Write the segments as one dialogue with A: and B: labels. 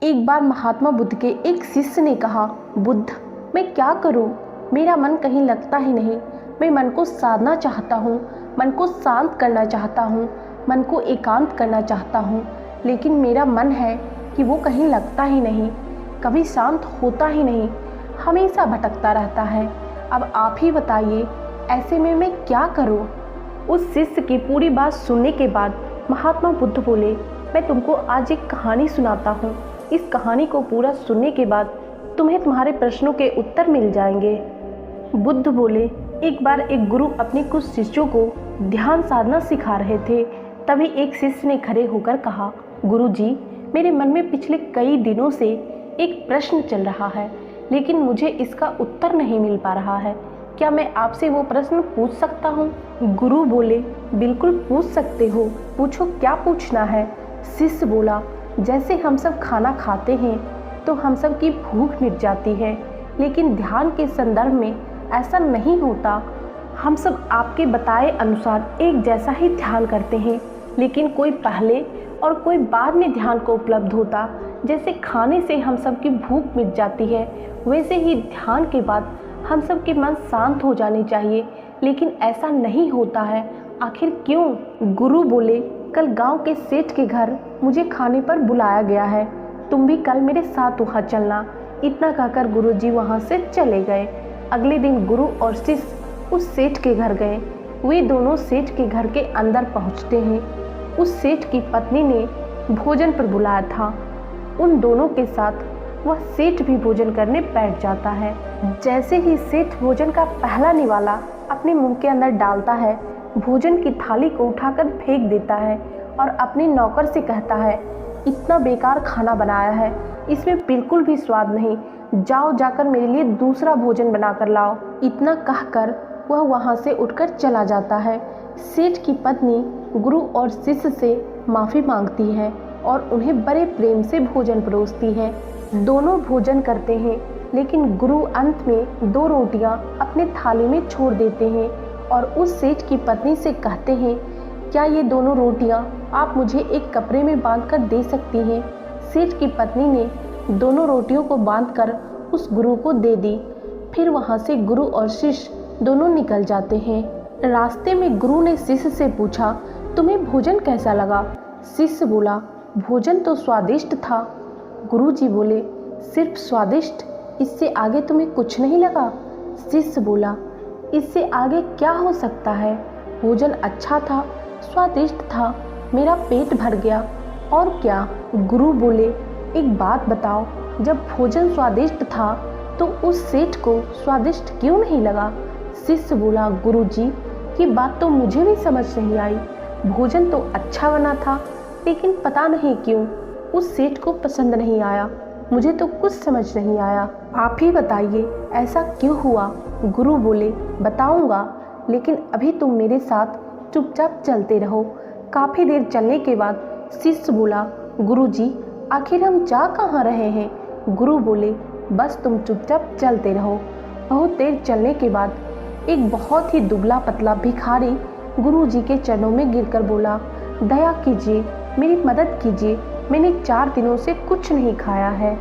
A: एक बार महात्मा बुद्ध के एक शिष्य ने कहा, बुद्ध, मैं क्या करूं? मेरा मन कहीं लगता ही नहीं। मैं मन को साधना चाहता हूं, मन को शांत करना चाहता हूं, मन को एकांत करना चाहता हूं, लेकिन मेरा मन है कि वो कहीं लगता ही नहीं, कभी शांत होता ही नहीं, हमेशा भटकता रहता है। अब आप ही बताइए, ऐसे में मैं क्या करूं? उस शिष्य की पूरी बात सुनने के बाद महात्मा बुद्ध बोले, मैं तुमको आज एक कहानी सुनाता हूँ। इस कहानी को पूरा सुनने के बाद तुम्हें तुम्हारे प्रश्नों के उत्तर मिल जाएंगे। बुद्ध बोले, एक बार एक गुरु अपने कुछ शिष्यों को ध्यान साधना सिखा रहे थे। तभी एक शिष्य ने खड़े होकर कहा, गुरु जी, मेरे मन में पिछले कई दिनों से एक प्रश्न चल रहा है, लेकिन मुझे इसका उत्तर नहीं मिल पा रहा है। क्या मैं आपसे वो प्रश्न पूछ सकता हूँ? गुरु बोले, बिल्कुल पूछ सकते हो, पूछो क्या पूछना है। शिष्य बोला, जैसे हम सब खाना खाते हैं तो हम सब की भूख मिट जाती है, लेकिन ध्यान के संदर्भ में ऐसा नहीं होता। हम सब आपके बताए अनुसार एक जैसा ही ध्यान करते हैं, लेकिन कोई पहले और कोई बाद में ध्यान को उपलब्ध होता। जैसे खाने से हम सब की भूख मिट जाती है, वैसे ही ध्यान के बाद हम सब के मन शांत हो जाने चाहिए, लेकिन ऐसा नहीं होता है। आखिर क्यों? गुरु बोले, कल गांव के सेठ के घर मुझे खाने पर बुलाया गया है, तुम भी कल मेरे साथ वहाँ चलना। इतना कहकर गुरुजी वहाँ से चले गए। अगले दिन गुरु और शिष्य उस सेठ के घर गए। वे दोनों सेठ के घर के अंदर पहुँचते हैं। उस सेठ की पत्नी ने भोजन पर बुलाया था। उन दोनों के साथ वह सेठ भी भोजन करने बैठ जाता है। जैसे ही सेठ भोजन का पहला निवाला अपने मुंह के अंदर डालता है, भोजन की थाली को उठाकर फेंक देता है और अपने नौकर से कहता है, इतना बेकार खाना बनाया है, इसमें बिल्कुल भी स्वाद नहीं, जाओ जाकर मेरे लिए दूसरा भोजन बनाकर लाओ। इतना कहकर वह वहाँ से उठकर चला जाता है। सेठ की पत्नी गुरु और शिष्य से माफ़ी मांगती है और उन्हें बड़े प्रेम से भोजन परोसती है। दोनों भोजन करते हैं, लेकिन गुरु अंत में 2 रोटियां अपने थाली में छोड़ देते हैं और उस सेठ की पत्नी से कहते हैं, क्या ये दोनों रोटियां आप मुझे एक कपड़े में बांधकर दे सकती हैं? सेठ की पत्नी ने दोनों रोटियों को बांधकर उस गुरु को दे दी। फिर वहाँ से गुरु और शिष्य दोनों निकल जाते हैं। रास्ते में गुरु ने शिष्य से पूछा, तुम्हें भोजन कैसा लगा? शिष्य बोला, भोजन तो स्वादिष्ट था। गुरुजी बोले, सिर्फ स्वादिष्ट, इससे आगे तुम्हें कुछ नहीं लगा? शिष्य बोला, इससे आगे क्या हो सकता है? भोजन अच्छा था, स्वादिष्ट था, मेरा पेट भर गया, और क्या? गुरु बोले, एक बात बताओ, जब भोजन स्वादिष्ट था तो उस सेठ को स्वादिष्ट क्यों नहीं लगा? शिष्य बोला, गुरुजी, ये बात तो मुझे भी समझ नहीं आई। भोजन तो अच्छा बना था, लेकिन पता नहीं क्यों उस सेठ को पसंद नहीं आया। मुझे तो कुछ समझ नहीं आया, आप ही बताइए ऐसा क्यों हुआ? गुरु बोले, बताऊंगा, लेकिन अभी तुम मेरे साथ चुपचाप चलते रहो। काफ़ी देर चलने के बाद शिष्य बोला, गुरुजी, आखिर हम जा कहाँ रहे हैं? गुरु बोले, बस तुम चुपचाप चलते रहो। बहुत देर चलने के बाद एक बहुत ही दुबला पतला भिखारी गुरुजी के चरणों में गिरकर बोला, दया कीजिए, मेरी मदद कीजिए, मैंने 4 दिनों से कुछ नहीं खाया है,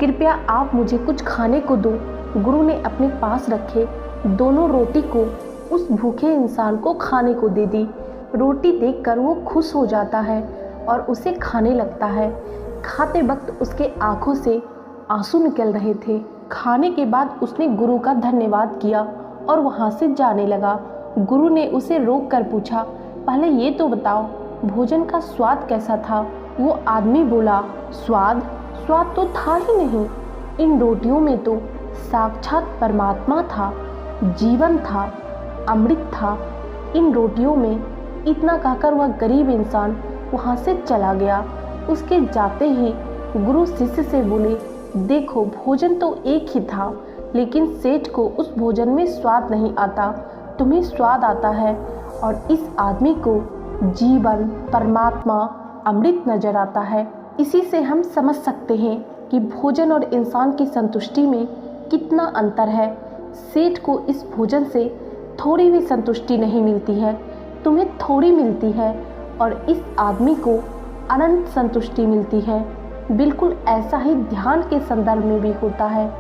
A: कृपया आप मुझे कुछ खाने को दो। गुरु ने अपने पास रखे दोनों रोटी को उस भूखे इंसान को खाने को दे दी। रोटी देखकर वो खुश हो जाता है और उसे खाने लगता है। खाते वक्त उसके आंखों से आंसू निकल रहे थे। खाने के बाद उसने गुरु का धन्यवाद किया और वहाँ से जाने लगा। गुरु ने उसे रोक कर पूछा, पहले ये तो बताओ, भोजन का स्वाद कैसा था? वो आदमी बोला, स्वाद तो था ही नहीं। इन रोटियों में तो साक्षात परमात्मा था, जीवन था, अमृत था इन रोटियों में। इतना कहकर वह गरीब इंसान वहाँ से चला गया। उसके जाते ही गुरु शिष्य से बोले, देखो, भोजन तो एक ही था, लेकिन सेठ को उस भोजन में स्वाद नहीं आता, तुम्हें स्वाद आता है, और इस आदमी को जीवन, परमात्मा, अमृत नजर आता है। इसी से हम समझ सकते हैं कि भोजन और इंसान की संतुष्टि में कितना अंतर है। सेठ को इस भोजन से थोड़ी भी संतुष्टि नहीं मिलती है, तुम्हें थोड़ी मिलती है, और इस आदमी को अनंत संतुष्टि मिलती है। बिल्कुल ऐसा ही ध्यान के संदर्भ में भी होता है।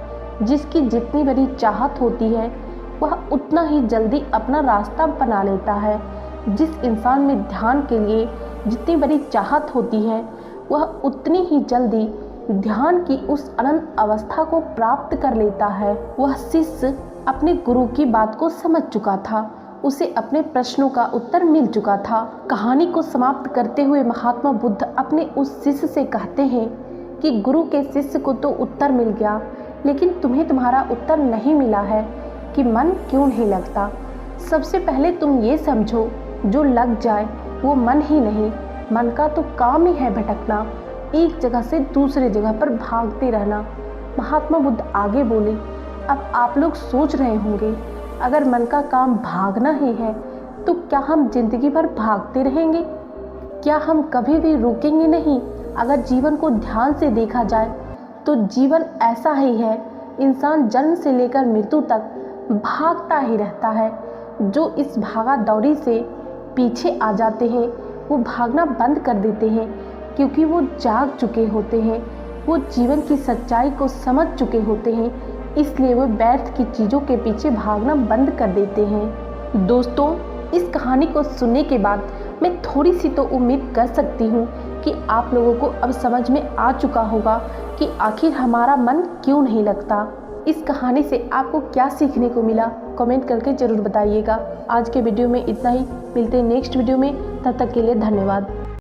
A: जिसकी जितनी बड़ी चाहत होती है वह उतना ही जल्दी अपना रास्ता बना लेता है। जिस इंसान में ध्यान के लिए जितनी बड़ी चाहत होती है वह उतनी ही जल्दी ध्यान की उस अनंत अवस्था को प्राप्त कर लेता है। वह शिष्य अपने गुरु की बात को समझ चुका था, उसे अपने प्रश्नों का उत्तर मिल चुका था। कहानी को समाप्त करते हुए महात्मा बुद्ध अपने उस शिष्य से कहते हैं कि गुरु के शिष्य को तो उत्तर मिल गया, लेकिन तुम्हें तुम्हारा उत्तर नहीं मिला है कि मन क्यों नहीं लगता। सबसे पहले तुम ये समझो, जो लग जाए वो मन ही नहीं, मन का तो काम ही है भटकना, एक जगह से दूसरे जगह पर भागते रहना। महात्मा बुद्ध आगे बोले, अब आप लोग सोच रहे होंगे, अगर मन का काम भागना ही है तो क्या हम जिंदगी भर भागते रहेंगे? क्या हम कभी भी रुकेंगे नहीं? अगर जीवन को ध्यान से देखा जाए तो जीवन ऐसा ही है, इंसान जन्म से लेकर मृत्यु तक भागता ही रहता है। जो इस भागा दौड़ी से पीछे आ जाते हैं वो भागना बंद कर देते हैं, क्योंकि वो जाग चुके होते हैं, वो जीवन की सच्चाई को समझ चुके होते हैं, इसलिए वो व्यर्थ की चीज़ों के पीछे भागना बंद कर देते हैं। दोस्तों, इस कहानी को सुनने के बाद मैं थोड़ी सी तो उम्मीद कर सकती हूँ कि आप लोगों को अब समझ में आ चुका होगा कि आखिर हमारा मन क्यों नहीं लगता। इस कहानी से आपको क्या सीखने को मिला, कमेंट करके ज़रूर बताइएगा। आज के वीडियो में इतना ही, मिलते हैं नेक्स्ट वीडियो में, तब तक के लिए धन्यवाद।